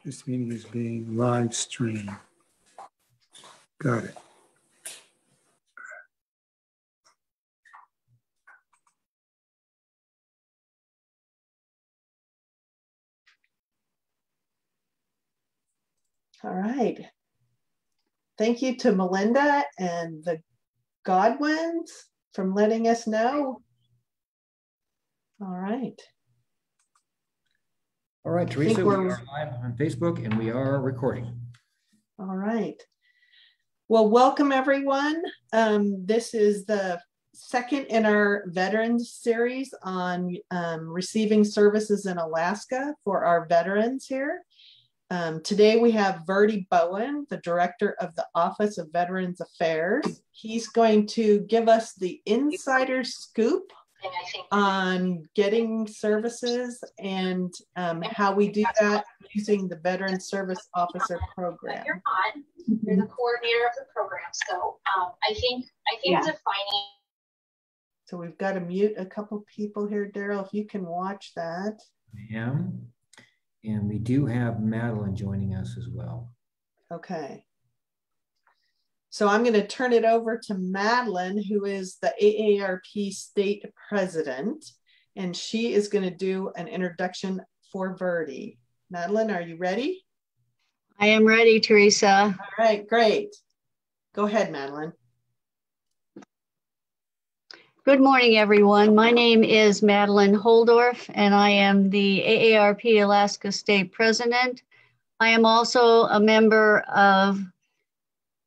This meeting is being live streamed. Got it. All right. Thank you to Melinda and the Godwins for letting us know. All right. All right, Teresa, we are live on Facebook and we are recording. All right. Well, welcome everyone. This is the second in our Veterans series on receiving services in Alaska for our veterans here. Today we have Verdi Bowen, the Director of the Office of Veterans Affairs. He's going to give us the insider scoop on getting services and how we do that using the Veteran Service Officer program. You're not. You're the coordinator of the program. So I think defining. So we've got to mute a couple people here, Daryl, if you can watch that. I am. And we do have Madeline joining us as well. Okay. So I'm going to turn it over to Madeline, who is the AARP state president, and she is going to do an introduction for Verdi. Madeline, are you ready? I am ready, Teresa. All right, great. Go ahead, Madeline. Good morning, everyone. My name is Madeline Holdorf, and I am the AARP Alaska State President. I am also a member of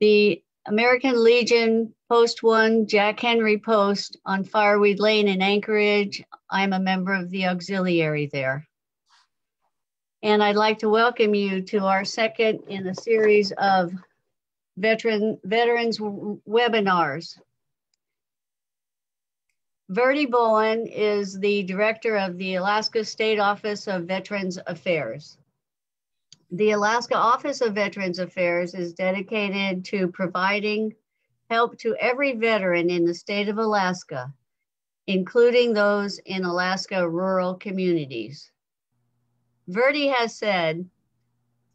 the American Legion Post 1 Jack Henry Post on Fireweed Lane in Anchorage. I'm a member of the auxiliary there. And I'd like to welcome you to our second in a series of veterans webinars. Verdi Bowen is the director of the Alaska State Office of Veterans Affairs. The Alaska Office of Veterans Affairs is dedicated to providing help to every veteran in the state of Alaska, including those in Alaska rural communities. Verdi has said,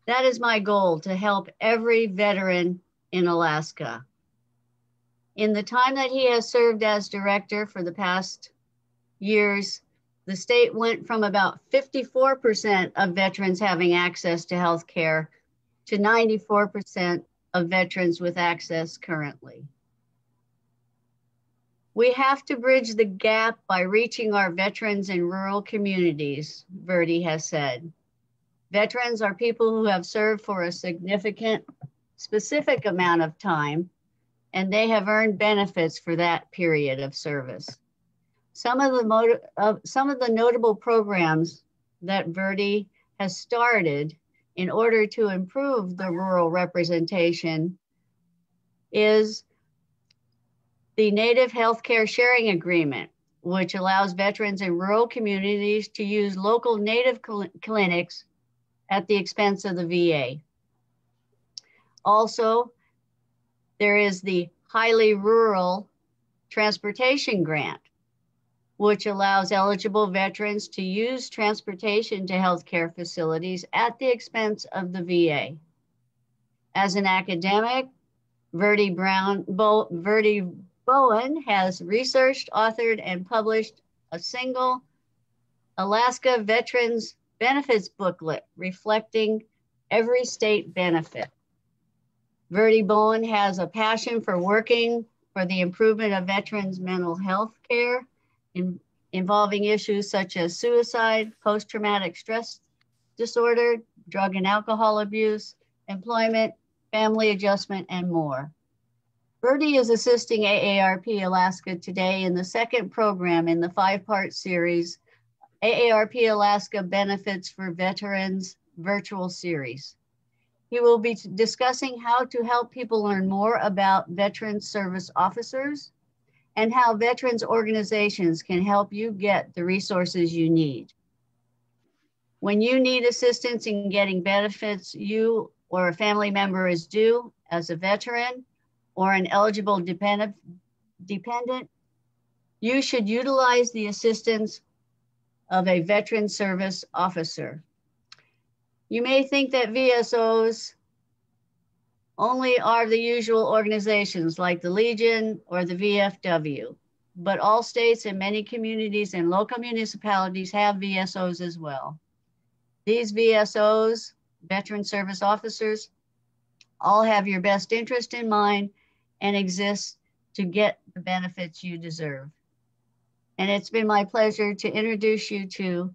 "That is my goal, to help every veteran in Alaska." In the time that he has served as director for the past years, the state went from about 54% of veterans having access to health care to 94% of veterans with access currently. We have to bridge the gap by reaching our veterans in rural communities, Verdi has said. Veterans are people who have served for a significant, specific amount of time, and they have earned benefits for that period of service. Some of the notable programs that Verdi has started in order to improve the rural representation is the Native Healthcare Sharing Agreement, which allows veterans in rural communities to use local Native clinics at the expense of the VA. Also, there is the Highly Rural Transportation Grant, which allows eligible veterans to use transportation to healthcare facilities at the expense of the VA. As an academic, Verdi Bowen has researched, authored, and published a single Alaska Veterans Benefits booklet reflecting every state benefit. Verdi Bowen has a passion for working for the improvement of veterans' mental health care, involving issues such as suicide, post-traumatic stress disorder, drug and alcohol abuse, employment, family adjustment, and more. Verdi is assisting AARP Alaska today in the second program in the 5-part series, AARP Alaska Benefits for Veterans virtual series. He will be discussing how to help people learn more about veteran service officers and how veterans organizations can help you get the resources you need. When you need assistance in getting benefits you or a family member is due as a veteran or an eligible dependent, you should utilize the assistance of a veteran service officer. You may think that VSOs only are the usual organizations like the Legion or the VFW, but all states and many communities and local municipalities have VSOs as well. These VSOs, veteran service officers, all have your best interest in mind and exist to get the benefits you deserve. And it's been my pleasure to introduce you to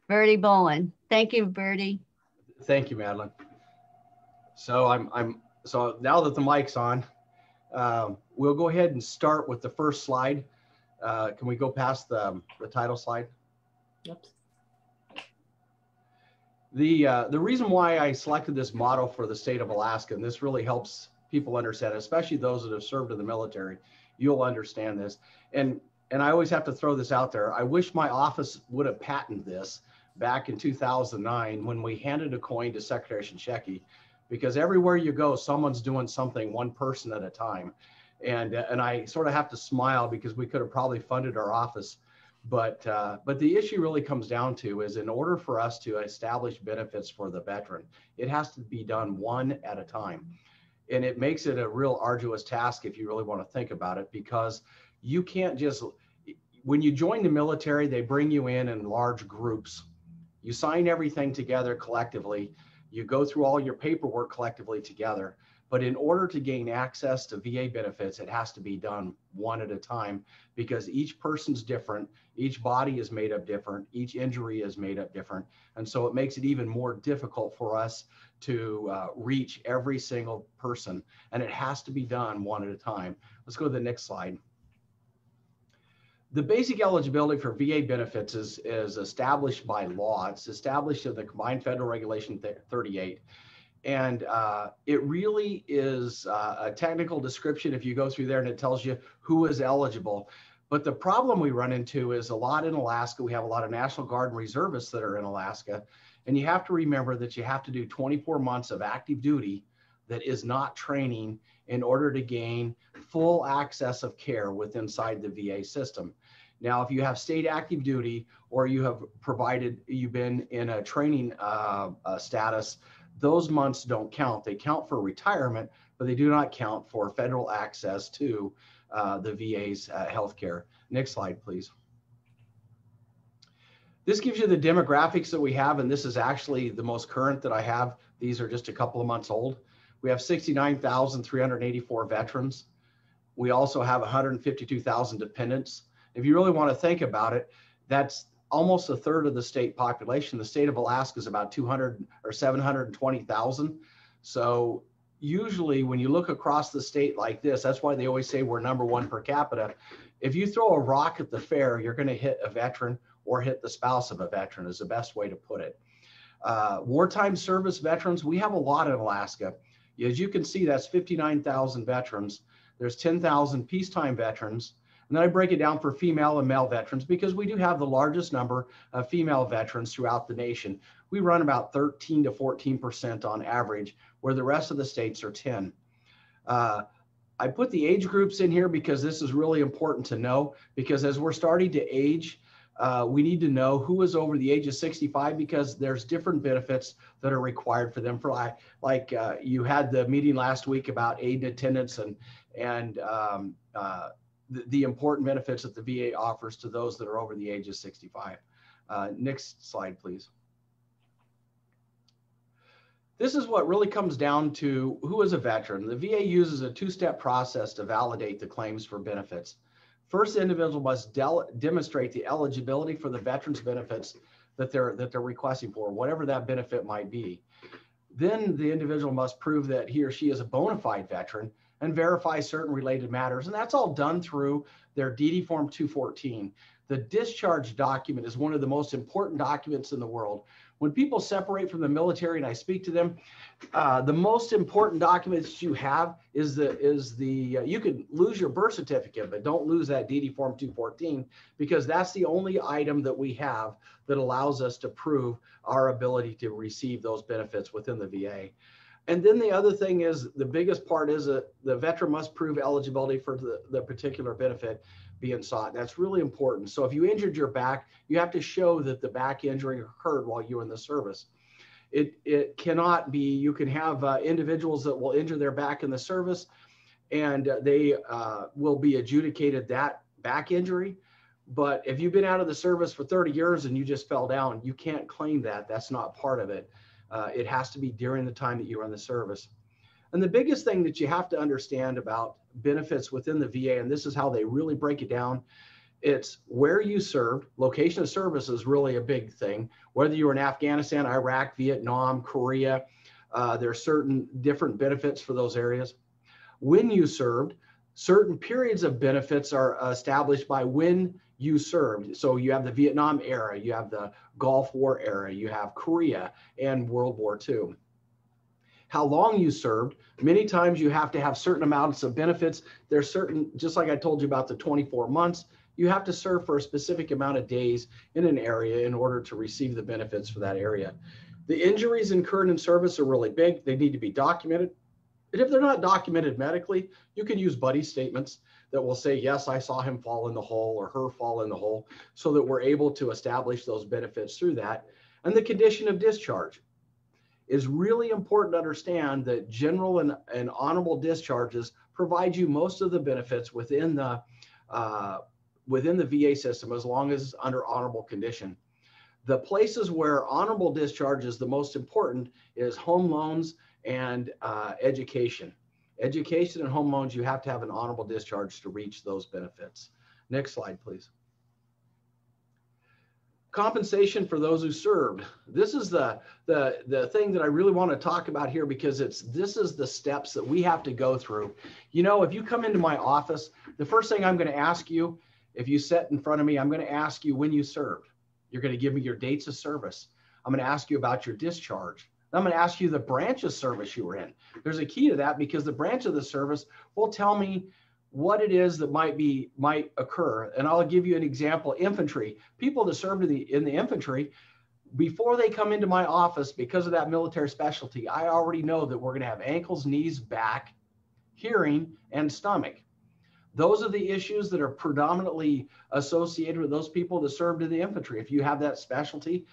Bertie Bowen. Thank you, Bertie. Thank you, Madeline. So so now that the mic's on, we'll go ahead and start with the first slide. Can we go past the title slide? Yep. The reason why I selected this model for the state of Alaska, and this really helps people understand, especially those that have served in the military, you'll understand this. And I always have to throw this out there. I wish my office would have patented this back in 2009 when we handed a coin to Secretary Shinseki, because everywhere you go, someone's doing something, one person at a time. And I sort of have to smile because we could have probably funded our office. But the issue really comes down to is in order for us to establish benefits for the veteran, it has to be done one at a time. And it makes it a real arduous task if you really want to think about it, because you can't just, when you join the military, they bring you in large groups. You sign everything together collectively. You go through all your paperwork collectively together. But in order to gain access to VA benefits, it has to be done one at a time, because each person's different. Each body is made up different. Each injury is made up different. And so it makes it even more difficult for us to reach every single person. And it has to be done one at a time. Let's go to the next slide. The basic eligibility for VA benefits is established by law. It's established in the Combined Federal Regulation 38. And it really is a technical description if you go through there, and it tells you who is eligible. But the problem we run into is a lot in Alaska. We have a lot of National Guard and reservists that are in Alaska. And you have to remember that you have to do 24 months of active duty that is not training in order to gain full access of care within inside the VA system. Now, if you have state active duty, or you have you've been in a training status, those months don't count. They count for retirement, but they do not count for federal access to the VA's healthcare. Next slide, please. This gives you the demographics that we have, and this is actually the most current that I have. These are just a couple of months old. We have 69,384 veterans. We also have 152,000 dependents. If you really want to think about it, that's almost a third of the state population. The state of Alaska is about 200 or 720,000. So usually when you look across the state like this, that's why they always say we're #1 per capita. If you throw a rock at the fair, you're going to hit a veteran or hit the spouse of a veteran, is the best way to put it. Wartime service veterans, we have a lot in Alaska. As you can see, that's 59,000 veterans. There's 10,000 peacetime veterans. And then I break it down for female and male veterans, because we do have the largest number of female veterans throughout the nation. We run about 13 to 14% on average, where the rest of the states are 10. I put the age groups in here because this is really important to know, because as we're starting to age, we need to know who is over the age of 65, because there's different benefits that are required for them. For like you had the meeting last week about aid and attendance and the important benefits that the VA offers to those that are over the age of 65. Next slide, please. This is what really comes down to who is a veteran. The VA uses a two-step process to validate the claims for benefits. First, the individual must demonstrate the eligibility for the veteran's benefits that they're requesting for, whatever that benefit might be. Then the individual must prove that he or she is a bona fide veteran and verify certain related matters. And that's all done through their DD Form 214. The discharge document is one of the most important documents in the world. When people separate from the military and I speak to them, the most important documents you have is you can lose your birth certificate, but don't lose that DD Form 214, because that's the only item that we have that allows us to prove our ability to receive those benefits within the VA. And then the other thing is, the biggest part is that the veteran must prove eligibility for the particular benefit being sought. That's really important. So if you injured your back, you have to show that the back injury occurred while you were in the service. It cannot be. You can have individuals that will injure their back in the service, and they will be adjudicated that back injury. But if you've been out of the service for 30 years and you just fell down, you can't claim that. That's not part of it. It has to be during the time that you were in the service. And the biggest thing that you have to understand about benefits within the VA, and this is how they really break it down, it's where you served. Location of service is really a big thing. Whether you were in Afghanistan, Iraq, Vietnam, Korea, there are certain different benefits for those areas. When you served, certain periods of benefits are established by when you served. So you have the Vietnam era, you have the Gulf War era, you have Korea and World War II. How long you served, many times you have to have certain amounts of benefits. There's certain, just like I told you about the 24 months, you have to serve for a specific amount of days in an area in order to receive the benefits for that area. The injuries incurred in service are really big. They need to be documented. And if they're not documented medically, you can use buddy statements that will say, yes, I saw him fall in the hole or her fall in the hole, so that we're able to establish those benefits through that. And the condition of discharge is really important to understand that general and honorable discharges provide you most of the benefits within the VA system, as long as under honorable condition. The places where honorable discharge is the most important is home loans and education. Education and home loans, you have to have an honorable discharge to reach those benefits. Next slide, please. Compensation for those who served. This is the thing that I really want to talk about here, because this is the steps that we have to go through. You know, if you come into my office, the first thing I'm going to ask you, if you sit in front of me, I'm going to ask you when you served. You're going to give me your dates of service. I'm going to ask you about your discharge. I'm going to ask you the branch of service you were in. There's a key to that, because the branch of the service will tell me what it is that might occur. And I'll give you an example. Infantry, people that served in the infantry, before they come into my office, because of that military specialty, I already know that we're going to have ankles, knees, back, hearing, and stomach. Those are the issues that are predominantly associated with those people that served in the infantry. If you have that specialty,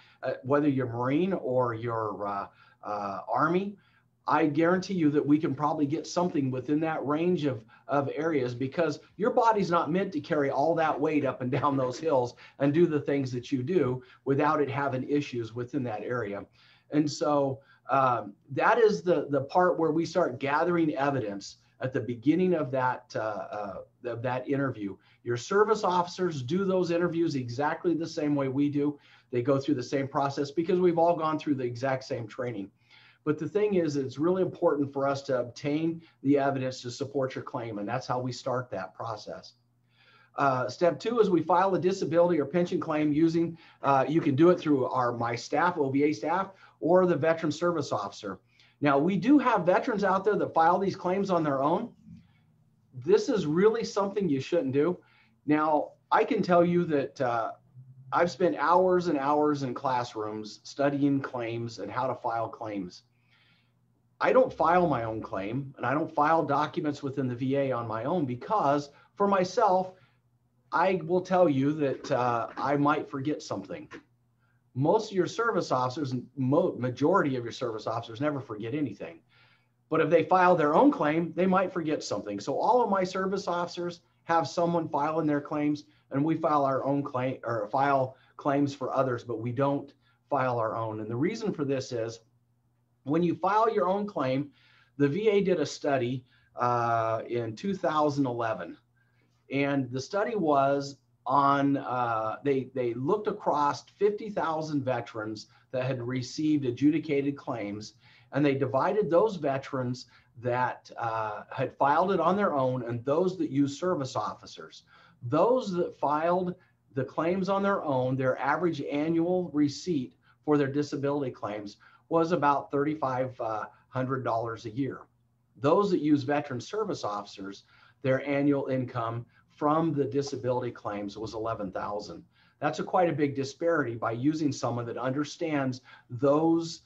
whether you're Marine or you're Army, I guarantee you that we can probably get something within that range of areas, because your body's not meant to carry all that weight up and down those hills and do the things that you do without it having issues within that area. And so that is the part where we start gathering evidence at the beginning of that interview. Your service officers do those interviews exactly the same way we do. They go through the same process, because we've all gone through the exact same training. But the thing is, it's really important for us to obtain the evidence to support your claim, and that's how we start that process. Step 2 is we file a disability or pension claim using, you can do it through my staff, OVA staff, or the veteran service officer. Now, we do have veterans out there that file these claims on their own. This is really something you shouldn't do. Now, I can tell you that I've spent hours and hours in classrooms studying claims and how to file claims. I don't file my own claim, and I don't file documents within the VA on my own, because for myself, I will tell you that I might forget something. Most of your service officers, majority of your service officers, never forget anything. But if they file their own claim, they might forget something. So all of my service officers have someone filing their claims, and we file our own claim, or file claims for others, but we don't file our own. And the reason for this is, when you file your own claim, the VA did a study in 2011, and the study was on, they looked across 50,000 veterans that had received adjudicated claims, and they divided those veterans that had filed it on their own and those that used service officers. Those that filed the claims on their own, their average annual receipt for their disability claims was about $3,500 a year. Those that use veteran service officers, their annual income from the disability claims was $11,000. That's quite a big disparity by using someone that understands those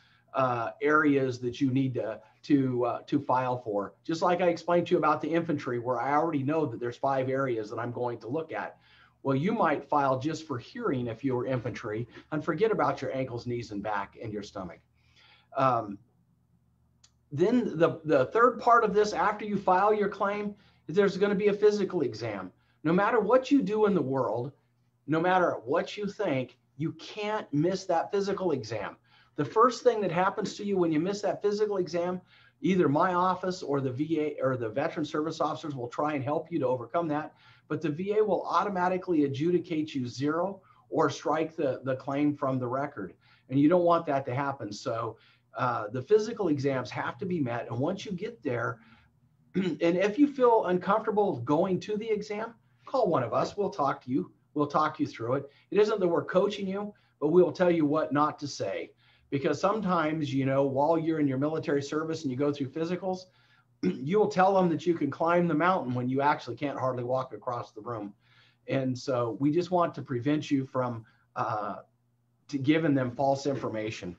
areas that you need to file for. Just like I explained to you about the infantry, where I already know that there's 5 areas that I'm going to look at. Well, you might file just for hearing if you're infantry and forget about your ankles, knees, and back and your stomach. Then the third part of this, after you file your claim, is there's going to be a physical exam. No matter what you do in the world, no matter what you think, you can't miss that physical exam. The first thing that happens to you when you miss that physical exam, either my office or the VA or the veteran service officers will try and help you to overcome that. But the VA will automatically adjudicate you 0 or strike the claim from the record. And you don't want that to happen. So the physical exams have to be met. And once you get there, and if you feel uncomfortable going to the exam, call one of us. We'll talk to you. We'll talk you through it. It isn't that we're coaching you, but we'll tell you what not to say. Because sometimes, you know, while you're in your military service and you go through physicals, you will tell them that you can climb the mountain when you actually can't hardly walk across the room. And so we just want to prevent you from giving them false information.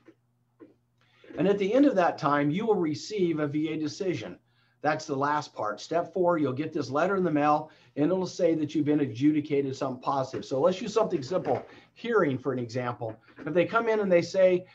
And at the end of that time, you will receive a VA decision. That's the last part. Step 4, you'll get this letter in the mail, and it'll say that you've been adjudicated something positive. So let's use something simple, hearing for an example. If they come in and they say,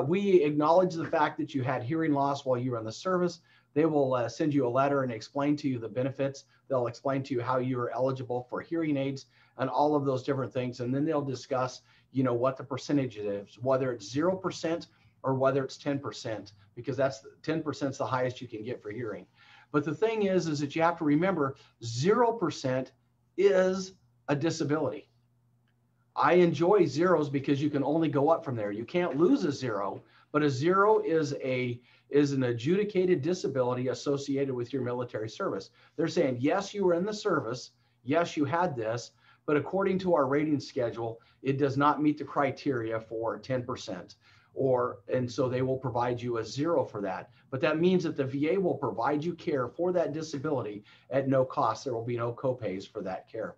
we acknowledge the fact that you had hearing loss while you were in the service, they will send you a letter and explain to you the benefits. They'll explain to you how you are eligible for hearing aids and all of those different things. And then they'll discuss, you know, what the percentage is, whether it's 0% or whether it's 10%, because that's 10% is the highest you can get for hearing. But the thing is that you have to remember 0% is a disability. I enjoy zeros because you can only go up from there. You can't lose a 0, but a 0 is an adjudicated disability associated with your military service. They're saying, yes, you were in the service. Yes, you had this, but according to our rating schedule, it does not meet the criteria for 10%. And so they will provide you a 0 for that. But that means that the VA will provide you care for that disability at no cost. There will be no copays for that care.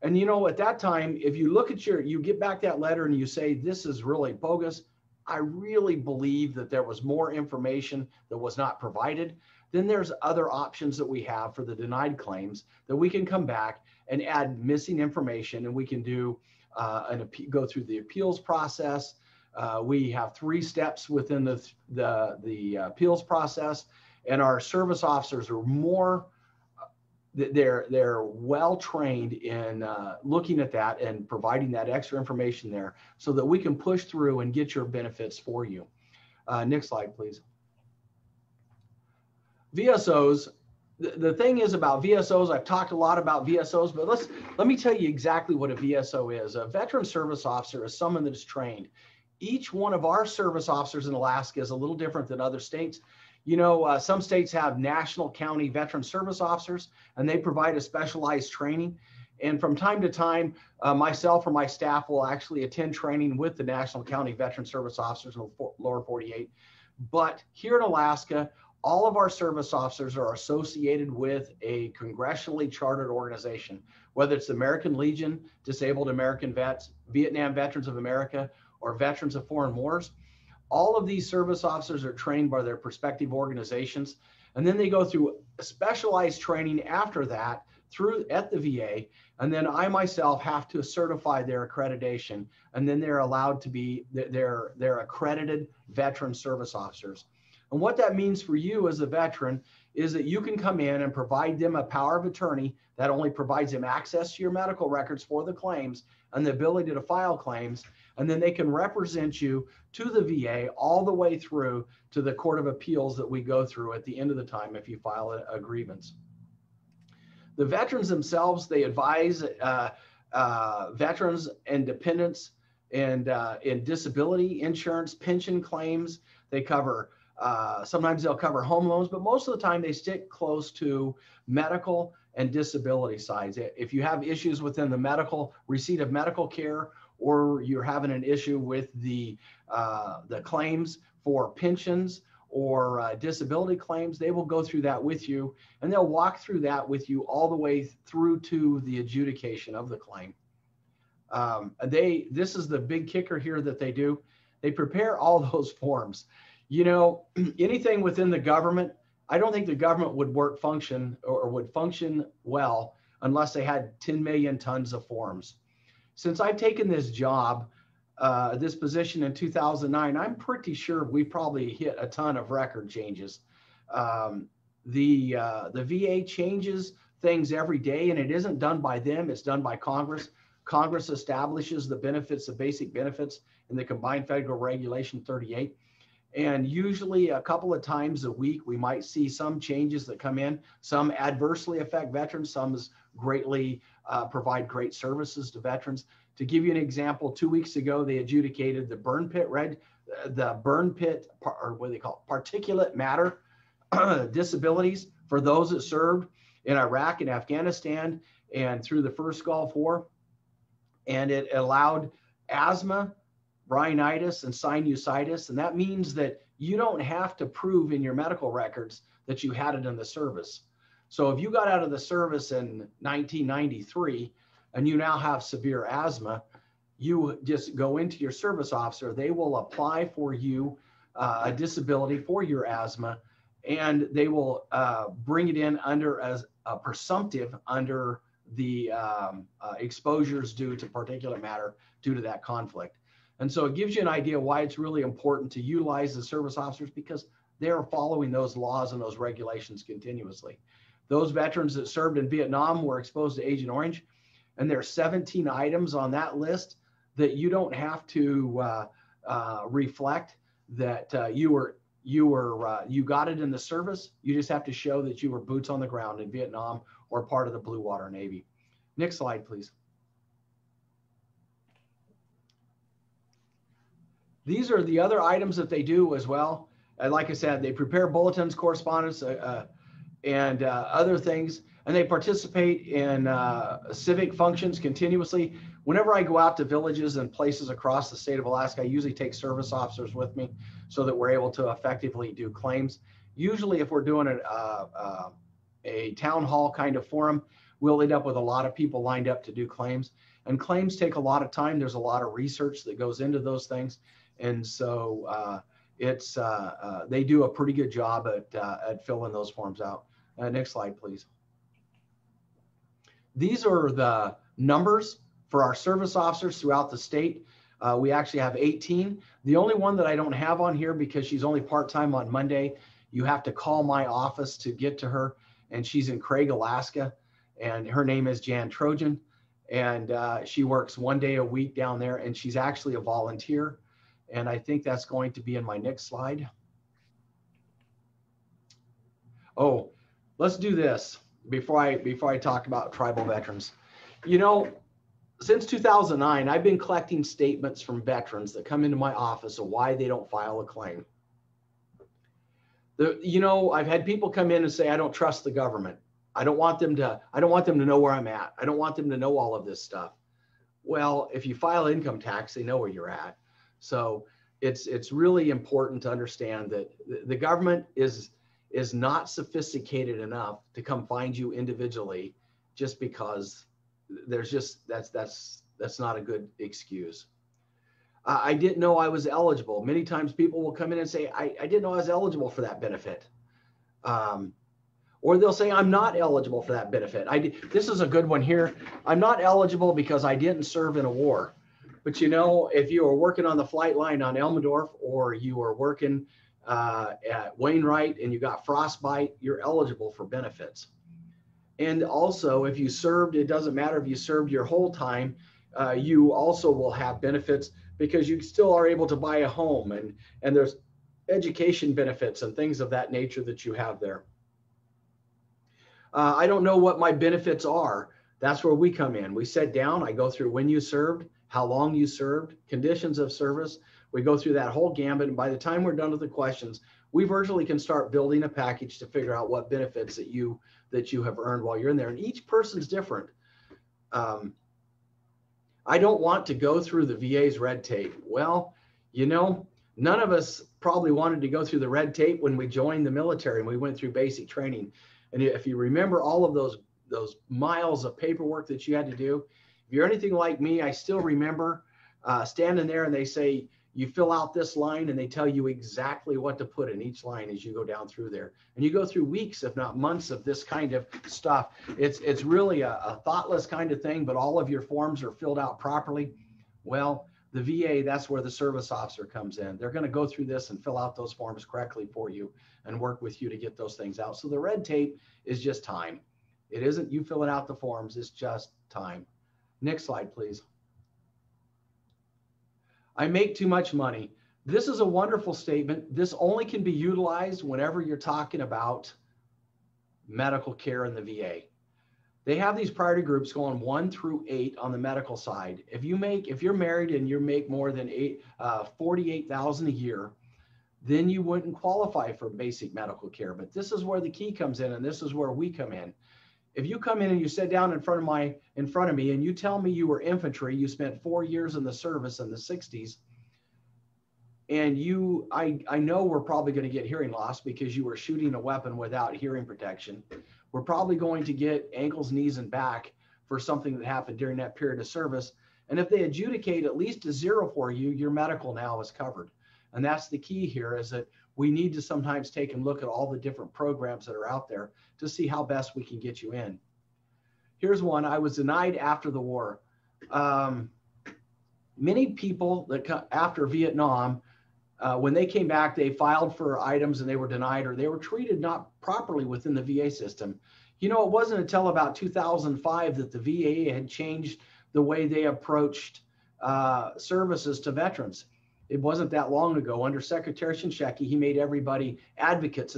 And you know, at that time, if you look at you get back that letter and you say, this is really bogus, I really believe that there was more information that was not provided, then there's other options that we have for the denied claims that we can come back and add missing information, and we can do go through the appeals process. We have 3 steps within the appeals process, and our service officers are more, they're well trained in looking at that and providing that extra information there so that we can push through and get your benefits for you. Next slide, please. VSOs. The thing is about VSOs, I've talked a lot about VSOs, but let me tell you exactly what a VSO is. A veteran service officer is someone that is trained. Each one of our service officers in Alaska is a little different than other states. You know, some states have national county veteran service officers, and they provide a specialized training. And from time to time, myself or my staff will actually attend training with the national county veteran service officers in the lower 48. But here in Alaska, all of our service officers are associated with a congressionally chartered organization, whether it's the American Legion, Disabled American Vets, Vietnam Veterans of America, or Veterans of Foreign Wars. All of these service officers are trained by their respective organizations, and then they go through specialized training after that at the VA, and then I myself have to certify their accreditation, and then they're allowed to be, they're accredited veteran service officers. And what that means for you as a veteran is that you can come in and provide them a power of attorney that only provides them access to your medical records for the claims and the ability to file claims. And then they can represent you to the VA all the way through to the Court of Appeals that we go through at the end of the time if you file a grievance. The veterans themselves, they advise veterans and dependents and in disability insurance, pension claims. They cover, sometimes they'll cover home loans, but most of the time they stick close to medical and disability sides. If you have issues within the receipt of medical care, or you're having an issue with the claims for pensions or disability claims, they will go through that with you, and they'll walk through that with you all the way through to the adjudication of the claim. This is the big kicker here that they do. They prepare all those forms. You know, anything within the government, I don't think the government would function well unless they had 10 million tons of forms. Since I've taken this job, this position in 2009, I'm pretty sure we probably hit a ton of record changes. The VA changes things every day, and it isn't done by them, it's done by Congress. Congress establishes the benefits, the basic benefits in the Combined Federal Regulation 38. And usually a couple of times a week, we might see some changes that come in. Some adversely affect veterans, some greatly provide great services to veterans. To give you an example, 2 weeks ago, they adjudicated the burn pit, or what do they call it, particulate matter disabilities for those that served in Iraq and Afghanistan and through the first Gulf War. And it allowed asthma, rhinitis, and sinusitis. And that means that you don't have to prove in your medical records that you had it in the service. So if you got out of the service in 1993 and you now have severe asthma, you just go into your service officer, they will apply for you a disability for your asthma, and they will bring it in under as a presumptive under the exposures due to particulate matter due to that conflict. And so it gives you an idea why it's really important to utilize the service officers, because they're following those laws and those regulations continuously. Those veterans that served in Vietnam were exposed to Agent Orange, and there are 17 items on that list that you don't have to reflect that you got it in the service. You just have to show that you were boots on the ground in Vietnam or part of the Blue Water Navy. Next slide, please. These are the other items that they do as well. And like I said, they prepare bulletins, correspondence, and other things, and they participate in civic functions continuously. Whenever I go out to villages and places across the state of Alaska, I usually take service officers with me so that we're able to effectively do claims. Usually if we're doing a town hall kind of forum, we'll end up with a lot of people lined up to do claims. And claims take a lot of time. There's a lot of research that goes into those things. And so they do a pretty good job at filling those forms out. Next slide, please. These are the numbers for our service officers throughout the state. We actually have 18. The only one that I don't have on here, because she's only part-time on Monday, you have to call my office to get to her, and she's in Craig, Alaska, and her name is Jan Trojan, and she works 1 day a week down there, and she's actually a volunteer. And I think that's going to be in my next slide. Oh, let's do this before I talk about tribal veterans. You know, since 2009, I've been collecting statements from veterans that come into my office of why they don't file a claim. I've had people come in and say, I don't trust the government. I don't want them to know where I'm at. I don't want them to know all of this stuff. Well, if you file income tax, they know where you're at. So it's really important to understand that the government is not sophisticated enough to come find you individually just because that's not a good excuse. I didn't know I was eligible. Many times people will come in and say, I didn't know I was eligible for that benefit. Or they'll say, I'm not eligible for that benefit. This is a good one here. I'm not eligible because I didn't serve in a war. But if you were working on the flight line on Elmendorf, or you were working at Wainwright and you got frostbite, you're eligible for benefits. And also, if you served, it doesn't matter if you served your whole time, you also will have benefits because you still are able to buy a home, and there's education benefits and things of that nature that you have there. I don't know what my benefits are. That's where we come in. We sit down, I go through when you served, how long you served, conditions of service. We go through that whole gambit, and by the time we're done with the questions, we virtually can start building a package to figure out what benefits that you have earned while you're in there. And each person's different. I don't want to go through the VA's red tape. Well, none of us probably wanted to go through the red tape when we joined the military and we went through basic training. And if you remember all of those miles of paperwork that you had to do, if you're anything like me, I still remember standing there and they say, you fill out this line, and they tell you exactly what to put in each line as you go down through there. And you go through weeks, if not months, of this kind of stuff. It's really a thoughtless kind of thing, but all of your forms are filled out properly. Well, The VA, that's where the service officer comes in. They're going to go through this and fill out those forms correctly for you and work with you to get those things out. So the red tape is just time. It isn't you filling out the forms, it's just time. Next slide, please. I make too much money. This is a wonderful statement. This only can be utilized whenever you're talking about medical care in the VA. They have these priority groups going 1 through 8 on the medical side. If you're married and you make more than $48,000 a year, then you wouldn't qualify for basic medical care. But this is where the key comes in, and this is where we come in. If you come in and you sit down in front of me and you tell me you were infantry, you spent 4 years in the service in the 60s, and I know we're probably going to get hearing loss because you were shooting a weapon without hearing protection. We're probably going to get ankles, knees, and back for something that happened during that period of service. And if they adjudicate at least a 0 for you, your medical now is covered. And that's the key here, is that we need to sometimes take and look at all the different programs that are out there to see how best we can get you in. Here's one. I was denied after the war. Many people that after Vietnam, when they came back, they filed for items and they were denied, or they were treated not properly within the VA system. You know, it wasn't until about 2005 that the VA had changed the way they approached services to veterans. It wasn't that long ago. Under Secretary Shinseki, he made everybody advocates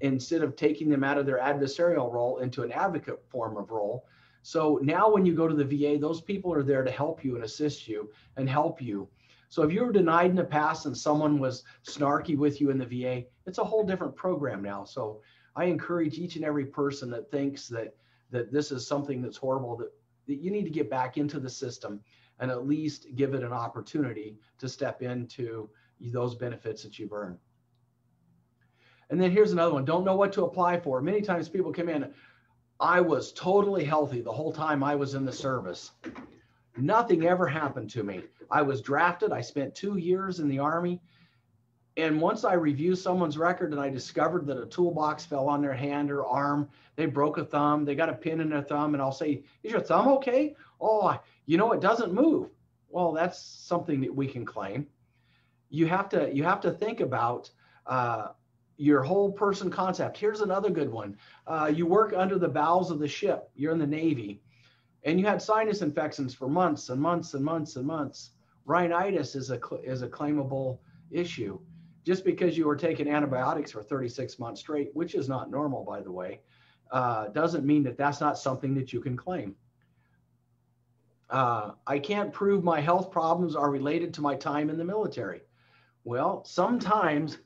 instead of taking them out of their adversarial role into an advocate form of role. So now when you go to the VA, those people are there to help you and assist you and help you. So if you were denied in the past and someone was snarky with you in the VA, it's a whole different program now. So I encourage each and every person that thinks that this is something that's horrible, that you need to get back into the system and at least give it an opportunity to step into those benefits that you've earned. And then here's another one. Don't know what to apply for. Many times people come in, I was totally healthy the whole time I was in the service. Nothing ever happened to me. I was drafted. I spent 2 years in the Army. And once I reviewed someone's record and I discovered that a toolbox fell on their hand or arm, they broke a thumb, they got a pin in their thumb, and I'll say, is your thumb okay? Oh, you know, it doesn't move. Well, that's something that we can claim. You have to think about your whole person concept. Here's another good one. You work under the bowels of the ship. You're in the Navy, and you had sinus infections for months and months and months and months. Rhinitis is a claimable issue. Just because you were taking antibiotics for 36 months straight, which is not normal, by the way, doesn't mean that that's not something that you can claim. I can't prove my health problems are related to my time in the military. Well, sometimes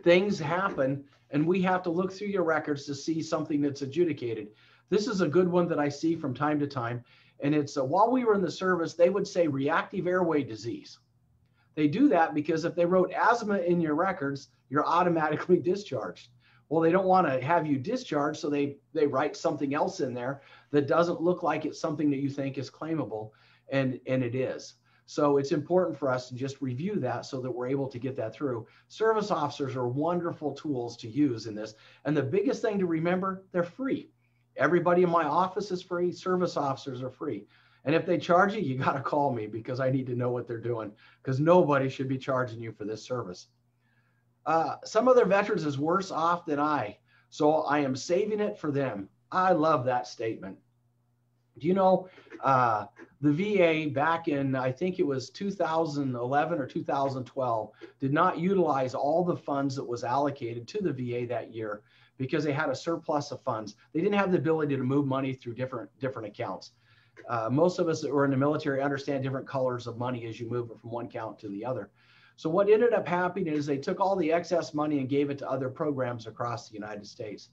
things happen and we have to look through your records to see something that's adjudicated. This is a good one that I see from time to time. And it's while we were in the service, they would say reactive airway disease. They do that because if they wrote asthma in your records, you're automatically discharged. Well, they don't want to have you discharged, so they write something else in there that doesn't look like it's something that you think is claimable, and it is. So it's important for us to just review that so that we're able to get that through. Service officers are wonderful tools to use in this. And the biggest thing to remember, they're free. Everybody in my office is free. Service officers are free. And if they charge you, you got to call me because I need to know what they're doing, because nobody should be charging you for this service. Some other veterans is worse off than I, so I am saving it for them. I love that statement. Do you know the VA back in, I think it was 2011 or 2012, did not utilize all the funds that was allocated to the VA that year because they had a surplus of funds. They didn't have the ability to move money through different accounts. Most of us that were in the military understand different colors of money as you move it from one account to the other. So what ended up happening is they took all the excess money and gave it to other programs across the United States.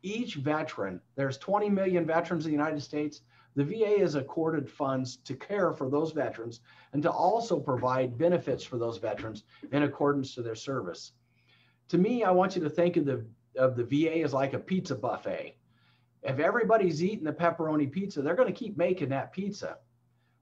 Each veteran, there's 20 million veterans in the United States. The VA has accorded funds to care for those veterans and to also provide benefits for those veterans in accordance to their service. To me, I want you to think of the VA as like a pizza buffet. If everybody's eating the pepperoni pizza, they're going to keep making that pizza.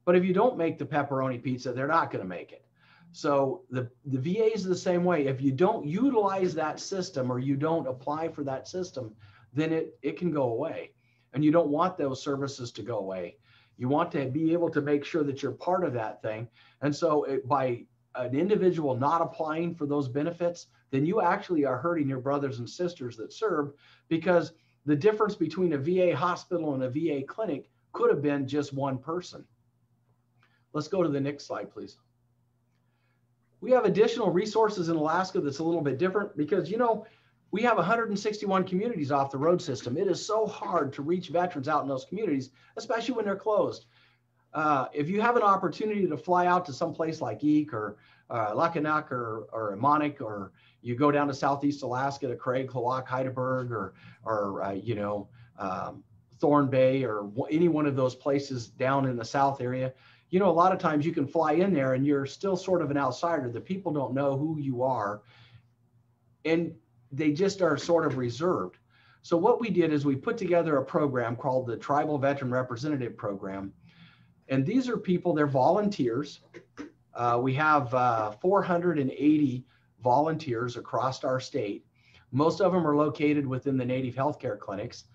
But if you don't make the pepperoni pizza, they're not going to make it. So the VA is the same way. If you don't utilize that system or you don't apply for that system, then it can go away. And you don't want those services to go away. You want to be able to make sure that you're part of that thing. And so by an individual not applying for those benefits, then you actually are hurting your brothers and sisters that serve, because the difference between a VA hospital and a VA clinic could have been just one person. Let's go to the next slide, please. We have additional resources in Alaska that's a little bit different because, you know, we have 161 communities off the road system. It is so hard to reach veterans out in those communities, especially when they're closed. If you have an opportunity to fly out to some place like Eek or Lacanuck or Monik, or you go down to Southeast Alaska to Craig, Klawock, Heidelberg, or you know, Thorn Bay, or any one of those places down in the South area, you know, a lot of times you can fly in there and you're still sort of an outsider. The people don't know who you are, and they just are sort of reserved. So what we did is we put together a program called the Tribal Veteran Representative Program. And these are people, they're volunteers. We have 480 volunteers across our state. Most of them are located within the Native healthcare clinics.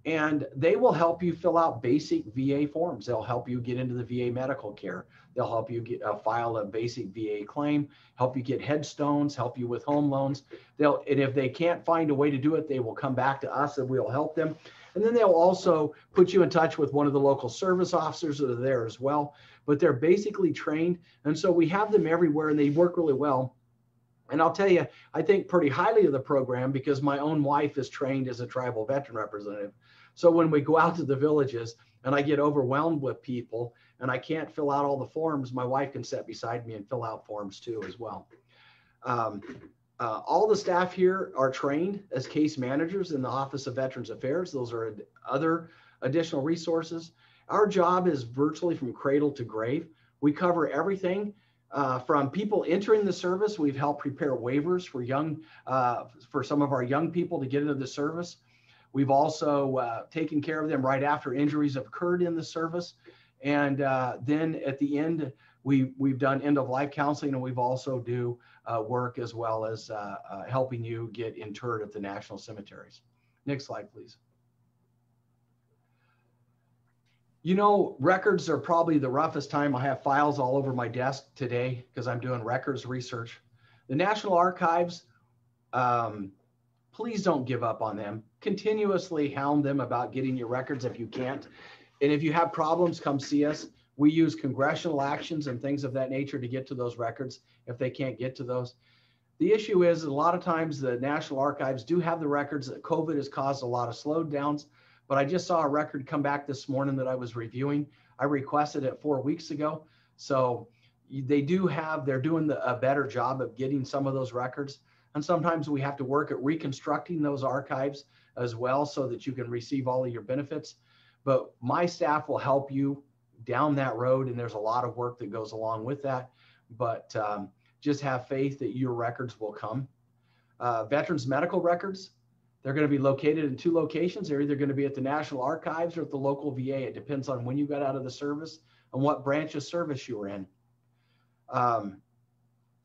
And they will help you fill out basic VA forms. They'll help you get into the VA medical care. They'll help you get file a basic VA claim, help you get headstones, help you with home loans. And if they can't find a way to do it, they will come back to us and we'll help them. And then they'll also put you in touch with one of the local service officers that are there as well. But they're basically trained. And so we have them everywhere and they work really well. And I'll tell you, I think pretty highly of the program because my own wife is trained as a tribal veteran representative. So when we go out to the villages and I get overwhelmed with people and I can't fill out all the forms, my wife can sit beside me and fill out forms too as well. All the staff here are trained as case managers in the Office of Veterans Affairs. Those are other additional resources. Our job is virtually from cradle to grave. We cover everything from people entering the service. We've helped prepare waivers for some of our young people to get into the service. We've also taken care of them right after injuries have occurred in the service. And then at the end, we've done end-of-life counseling, and we've also do work as well as helping you get interred at the national cemeteries. Next slide, please. You know, records are probably the roughest time. I have files all over my desk today because I'm doing records research. The National Archives, please don't give up on them. Continuously hound them about getting your records if you can't. And if you have problems, come see us. We use congressional actions and things of that nature to get to those records if they can't get to those. The issue is a lot of times the National Archives do have the records. That COVID has caused a lot of slowdowns, but I just saw a record come back this morning that I was reviewing. I requested it 4 weeks ago. So they're doing a better job of getting some of those records. And sometimes we have to work at reconstructing those archives as well so that you can receive all of your benefits. But my staff will help you down that road, and there's a lot of work that goes along with that. But just have faith that your records will come. Veterans medical records, they're going to be located in 2 locations. They're either going to be at the National Archives or at the local VA. It depends on when you got out of the service and what branch of service you were in.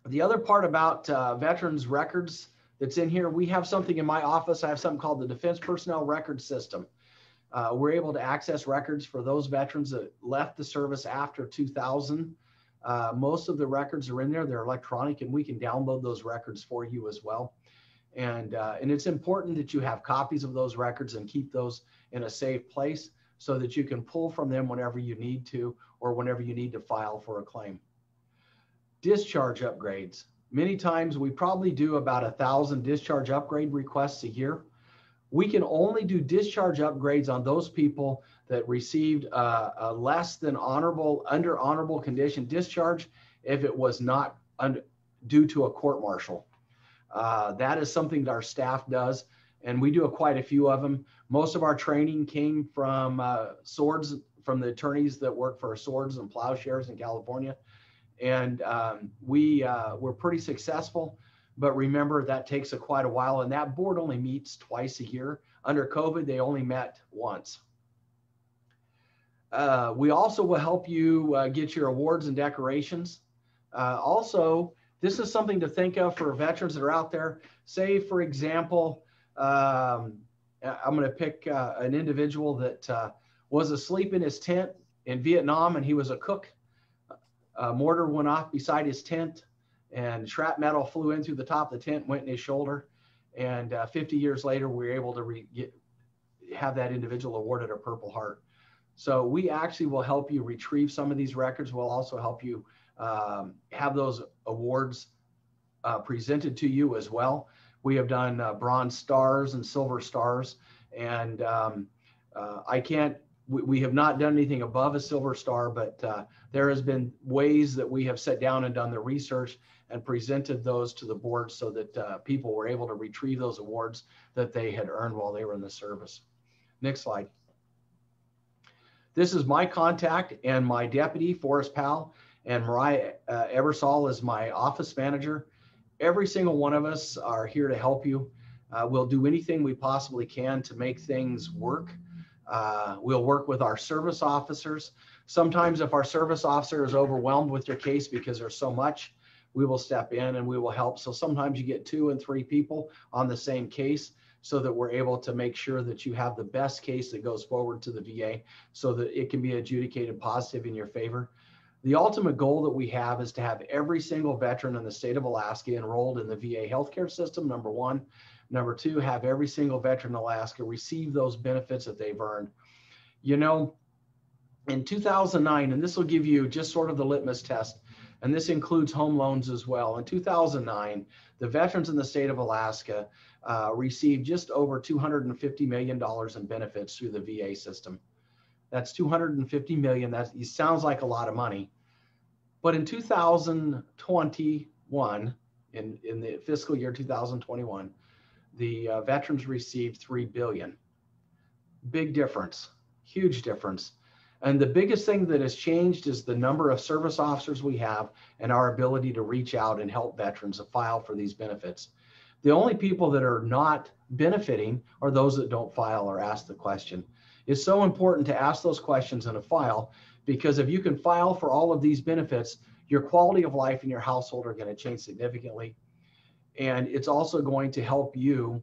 The other part about veterans records that's in here, we have something in my office. I have something called the Defense Personnel Record System. We're able to access records for those veterans that left the service after 2000. Most of the records are in there. They're electronic, and we can download those records for you as well. And it's important that you have copies of those records and keep those in a safe place so that you can pull from them whenever you need to or whenever you need to file for a claim. Discharge upgrades. Many times we probably do about 1,000 discharge upgrade requests a year. We can only do discharge upgrades on those people that received a less than under honorable condition discharge if it was not due to a court-martial. That is something that our staff does, and we do quite a few of them. Most of our training came from from the attorneys that work for Swords and Plowshares in California. And we're pretty successful, but remember that takes quite a while, and that board only meets twice a year. Under COVID, they only met once. We also will help you get your awards and decorations. Also, this is something to think of for veterans that are out there. Say, for example, I'm going to pick an individual that was asleep in his tent in Vietnam, and he was a cook. A mortar went off beside his tent, and shrapnel flew in through the top of the tent, went in his shoulder. And 50 years later, we were able to have that individual awarded a Purple Heart. So we actually will help you retrieve some of these records. We'll also help you have those awards presented to you as well. We have done bronze stars and silver stars, and we have not done anything above a silver star, but there has been ways that we have sat down and done the research and presented those to the board so that people were able to retrieve those awards that they had earned while they were in the service. Next slide. This is my contact and my deputy, Forrest Powell, and Mariah Ebersol is my office manager. Every single one of us are here to help you. We'll do anything we possibly can to make things work. We'll work with our service officers. Sometimes if our service officer is overwhelmed with your case because there's so much, we will step in and we will help. So sometimes you get 2 and 3 people on the same case so that we're able to make sure that you have the best case that goes forward to the VA so that it can be adjudicated positive in your favor. The ultimate goal that we have is to have every single veteran in the state of Alaska enrolled in the VA healthcare system, number 1. Number 2, have every single veteran in Alaska receive those benefits that they've earned. You know, in 2009, and this will give you just sort of the litmus test, and this includes home loans as well. In 2009, the veterans in the state of Alaska received just over $250 million in benefits through the VA system. That's $250 million. That sounds like a lot of money. But in 2021, in the fiscal year 2021, the veterans received $3 billion. Big difference, huge difference. And the biggest thing that has changed is the number of service officers we have and our ability to reach out and help veterans file for these benefits. The only people that are not benefiting are those that don't file or ask the question. It's so important to ask those questions in a file, because if you can file for all of these benefits, your quality of life in your household are going to change significantly. And it's also going to help you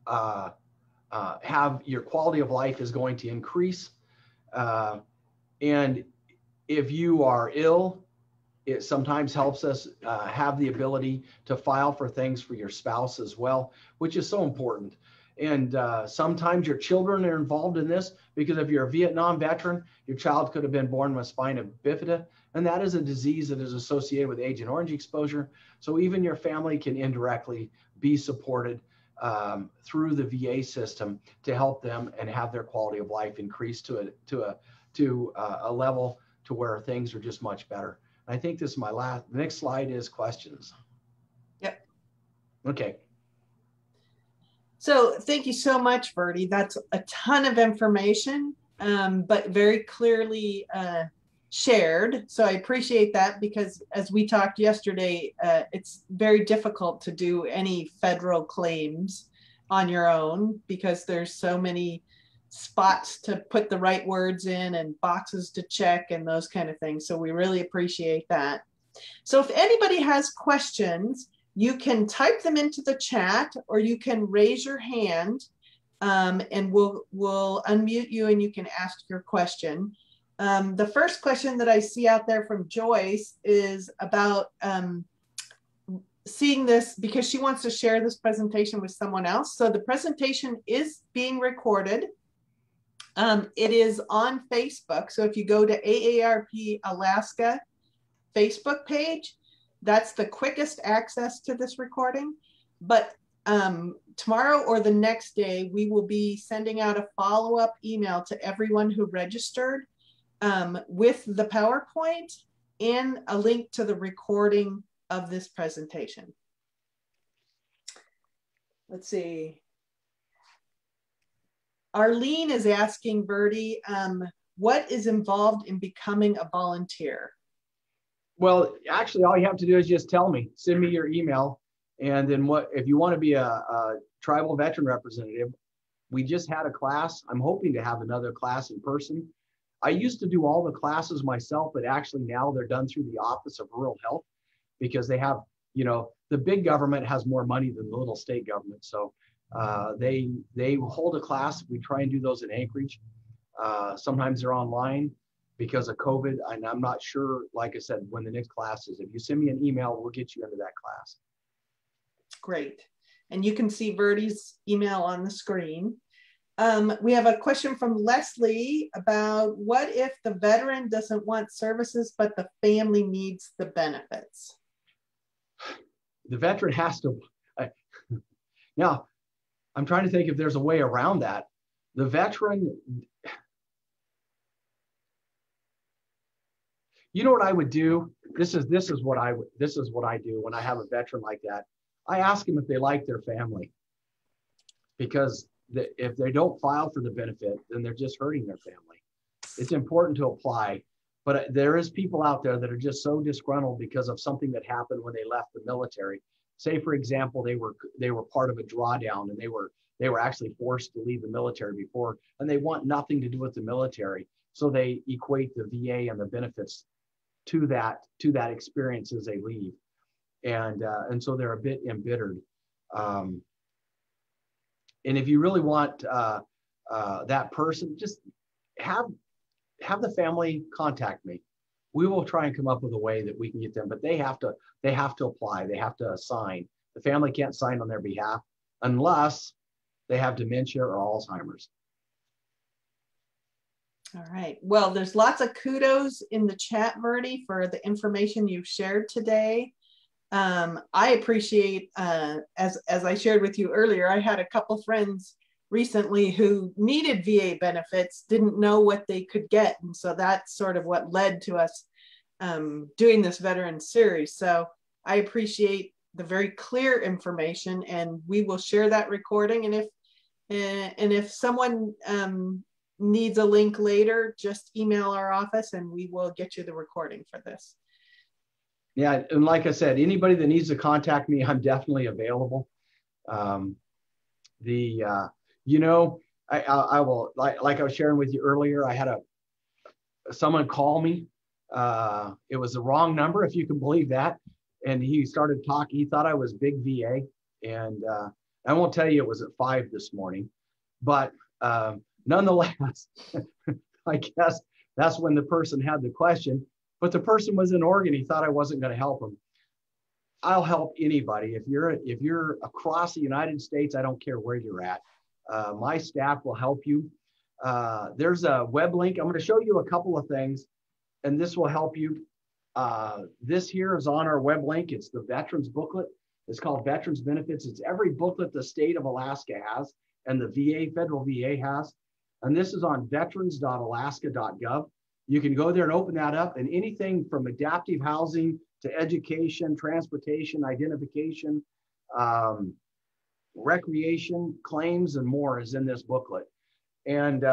have your quality of life is going to increase. And if you are ill, it sometimes helps us have the ability to file for things for your spouse as well, which is so important. And sometimes your children are involved in this, because if you're a Vietnam veteran, your child could have been born with spina bifida, and that is a disease that is associated with Agent Orange exposure. So even your family can indirectly be supported through the VA system to help them and have their quality of life increase to a level to where things are just much better. I think this is my last. The next slide is questions. Yep. Okay. So thank you so much, Bertie. That's a ton of information, but very clearly shared. So I appreciate that, because as we talked yesterday, it's very difficult to do any federal claims on your own, because there's so many spots to put the right words in and boxes to check and those kind of things. So we really appreciate that. So if anybody has questions, you can type them into the chat, or you can raise your hand and we'll unmute you and you can ask your question. The first question that I see out there from Joyce is about seeing this, because she wants to share this presentation with someone else. So the presentation is being recorded. It is on Facebook. So if you go to AARP Alaska Facebook page, that's the quickest access to this recording. But tomorrow or the next day, we will be sending out a follow-up email to everyone who registered with the PowerPoint and a link to the recording of this presentation. Let's see. Arlene is asking Bertie, what is involved in becoming a volunteer? Well, actually, all you have to do is just tell me, send me your email. And then if you want to be a tribal veteran representative, we just had a class. I'm hoping to have another class in person. I used to do all the classes myself, but actually now they're done through the Office of Rural Health, because they have, you know, the big government has more money than the little state government. So they hold a class. We try and do those in Anchorage. Sometimes they're online. because of COVID. And I'm not sure, like I said, when the next class is. If you send me an email, we'll get you into that class. Great. And you can see Verdi's email on the screen. We have a question from Leslie about what if the veteran doesn't want services, but the family needs the benefits? The veteran has to, now, I'm trying to think if there's a way around that. The veteran, you know what I would do? This is what I do when I have a veteran like that. I ask them if they like their family, because if they don't file for the benefit, then they're just hurting their family. It's important to apply, but there is people out there that are just so disgruntled because of something that happened when they left the military. Say, for example, they were part of a drawdown and they were actually forced to leave the military before, and they want nothing to do with the military. So they equate the VA and the benefits to that experience as they leave. And so they're a bit embittered. And if you really want that person, just have the family contact me. We will try and come up with a way that we can get them, but they have to apply. They have to sign. The family can't sign on their behalf unless they have dementia or Alzheimer's. All right. Well, there's lots of kudos in the chat, Verdi, for the information you've shared today. I appreciate, as I shared with you earlier, I had a couple friends recently who needed VA benefits, didn't know what they could get. And so that's sort of what led to us doing this veteran series. So I appreciate the very clear information, and we will share that recording. And if someone needs a link later, just email our office and we will get you the recording for this. Yeah, and like I said, anybody that needs to contact me, I'm definitely available. You know, I will, like I was sharing with you earlier, I had someone call me. It was the wrong number, if you can believe that. And he started talking, he thought I was big VA. And I won't tell you it was at 5 this morning, but nonetheless, I guess that's when the person had the question. But the person was in Oregon. He thought I wasn't going to help him. I'll help anybody. If you're across the United States, I don't care where you're at. My staff will help you. There's a web link. I'm going to show you a couple of things, and this will help you. This here is on our web link. It's the Veterans Booklet. It's called Veterans Benefits. It's every booklet the state of Alaska has and the VA, federal VA has. And this is on veterans.alaska.gov. You can go there and open that up, and anything from adaptive housing to education, transportation, identification, recreation, claims, and more is in this booklet. And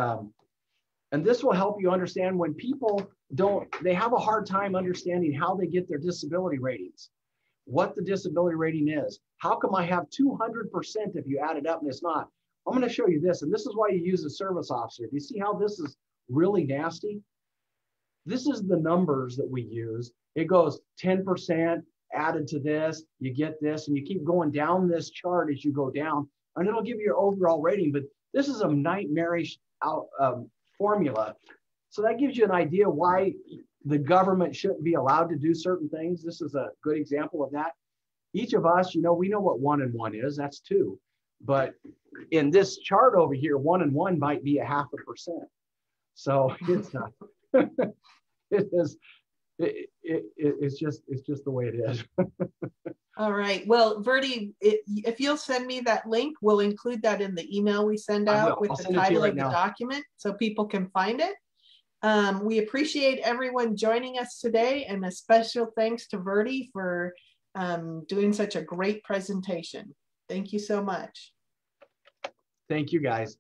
this will help you understand when people they have a hard time understanding how they get their disability ratings, what the disability rating is. How come I have 200% if you add it up and it's not? I'm going to show you this, and this is why you use a service officer. Do you see how this is really nasty? This is the numbers that we use. It goes 10% added to this, you get this, and you keep going down this chart as you go down, and it'll give you your overall rating. But this is a nightmarish formula. So that gives you an idea why the government shouldn't be allowed to do certain things. This is a good example of that. Each of us, we know what 1 and 1 is, that's 2. But in this chart over here, 1 and 1 might be 0.5%. So it's it's just the way it is. All right. Well, Verdi, if you'll send me that link, we'll include that in the email we send out with the title of the document so people can find it. We appreciate everyone joining us today, and a special thanks to Verdi for doing such a great presentation. Thank you so much. Thank you, guys.